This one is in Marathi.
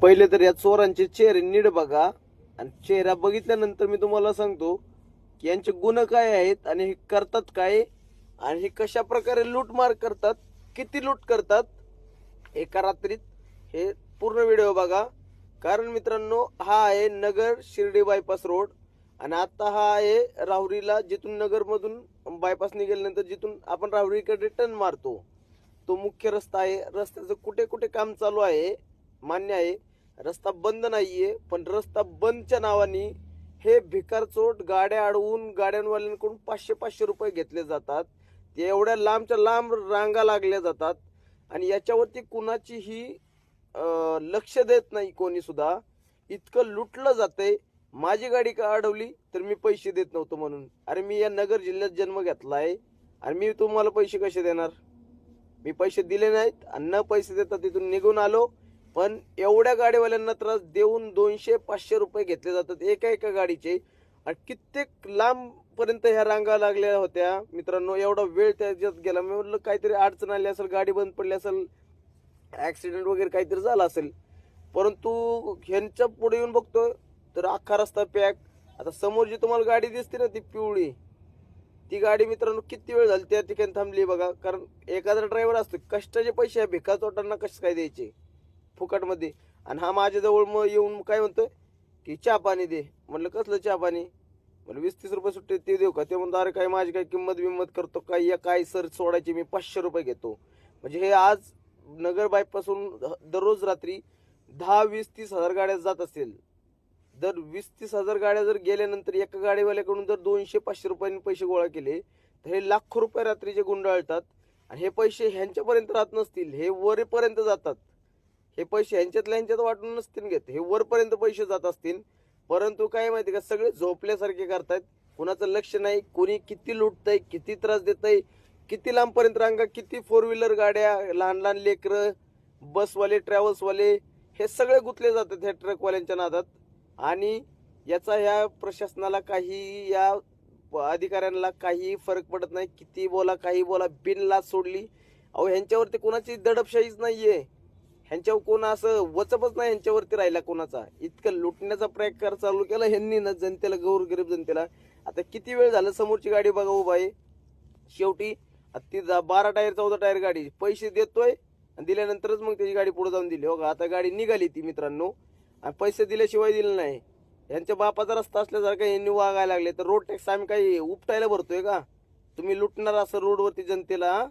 पहिले तर या चोरांचे चेहरे नीट बघा आणि चेहरा बघितल्यानंतर मी तुम्हाला सांगतो की यांचे गुण काय आहेत आणि हे करतात काय आणि हे कशा प्रकारे लूटमार करतात, किती लूट करतात एका रात्रीत, हे पूर्ण व्हिडिओ बघा. कारण मित्रांनो, हा आहे नगर शिर्डी बायपास रोड आणि आता हा आहे राहुरीला, जिथून नगरमधून बायपास निघाल्यानंतर जिथून आपण राहुरीकडे टर्न मारतो तो मुख्य रस्ता आहे. रस्त्याचं कुठे कुठे काम चालू आहे मान्य आहे, रस्ता बंद नाहीये, पण रस्ता बंदच्या नावाने हे भिकारचोट गाड्या अडवून गाड्यांवाल्यांकडून 500-500 रुपये घेतले जातात. ते एवढ्या लांबच्या लांब रांगा लागल्या जातात आणि याच्यावरती कुणाचीही लक्ष देत नाही कोणी सुद्धा. इतकं लुटलं जातंय. माझी गाडी का अडवली तर मी पैसे देत नव्हतो म्हणून. अरे मी या नगर जिल्ह्यात जन्म घेतलाय आणि मी तुम्हाला पैसे कसे देणार? मी पैसे दिले नाहीत आणि न पैसे देता तिथून निघून आलो. पण एवढ्या गाडीवाल्यांना त्रास देऊन 200-500 रुपये घेतले जातात एका एका गाडीचे आणि कित्येक लांब पर्यंत ह्या रांगा लागल्या होत्या. मित्रांनो, एवढा वेळ त्याच्यात गेला. मी म्हटलं काहीतरी अडचण आली असेल, गाडी बंद पडली असेल, ऍक्सिडेंट वगैरे काहीतरी झाला असेल. परंतु ह्यांच्या पुढे येऊन बघतोय तर अख्खा रस्ता पॅक. आता समोर जी तुम्हाला गाडी दिसते ना ती पिवळी, ती गाडी मित्रांनो किती वेळ झाली त्या ठिकाणी थांबली बघा. कारण एखादा ड्रायव्हर असतो, कष्टाचे पैसे ह्या भिकाचोटांना कसे काय द्यायचे फुकटमध्ये? आणि हा माझ्याजवळ मग येऊन काय म्हणतोय की चहा पाणी दे. म्हटलं कसलं चहा पाणी? म्हणलं 20-30 रुपये सुट्टे ते देऊ का? ते म्हणतो अरे काय माझी काय किंमत बिंमत करतो काय, या काय सर सोडायची, मी 500 रुपये घेतो. म्हणजे हे आज नगर बायपासून दररोज रात्री 10-20-30 हजार गाड्या जात असतील. दर 20-30 हजार गाड्या जर गेल्यानंतर एका गाडीवाल्याकडून जर 200-500 रुपयांनी पैसे गोळा केले तर हे लाखो रुपये रात्रीचे गुंडाळतात. आणि हे पैसे ह्यांच्यापर्यंत राहत नसतील, हे वरपर्यंत जातात. हे पैसे ह्यांच्यातल्या ह्यांच्यात वाटून नसतील घेत, हे वरपर्यंत पैसे जात असतील. परंतु काय माहिती का, सगळे झोपल्यासारखे करतायत. कुणाचं लक्ष नाही, कोणी किती लुटतंय, किती त्रास देतंय, किती लांबपर्यंत रांगा, किती 4 व्हीलर गाड्या, लहान लहान लेकरं, बसवाले, ट्रॅव्हल्सवाले, हे सगळे गुंतले जातात ह्या ट्रकवाल्यांच्या नादात. आणि याचा ह्या प्रशासनाला काही, या अधिकाऱ्यांना काही फरक पडत नाही. किती बोला, काही बोला, बिनलाज सोडली. अहो ह्यांच्यावरती कोणाची दडपशाहीच नाहीये, ह्यांच्यावर कोण असं वचपच नाही ह्यांच्यावरती राहिला कोणाचा. इतकं लुटण्याचा प्रकार चालू केला ह्यांनी ना जनतेला, गोरगरीब जनतेला. आता किती वेळ झालं समोरची गाडी बघा उभा आहे. शेवटी ती 12 टायर 14 टायर गाडी पैसे देतोय आणि दिल्यानंतरच मग त्याची गाडी पुढे जाऊन दिली. हो का, आता गाडी निघाली ती मित्रांनो, आणि पैसे दिल्याशिवाय दिले नाही. यांच्या बापाचा रस्ता असल्यासारखं यांनी वागायला लागले. तर रोड टॅक्स आम्ही काही उपटायला भरतोय का? तुम्ही लुटणार असं रोडवरती जनतेला?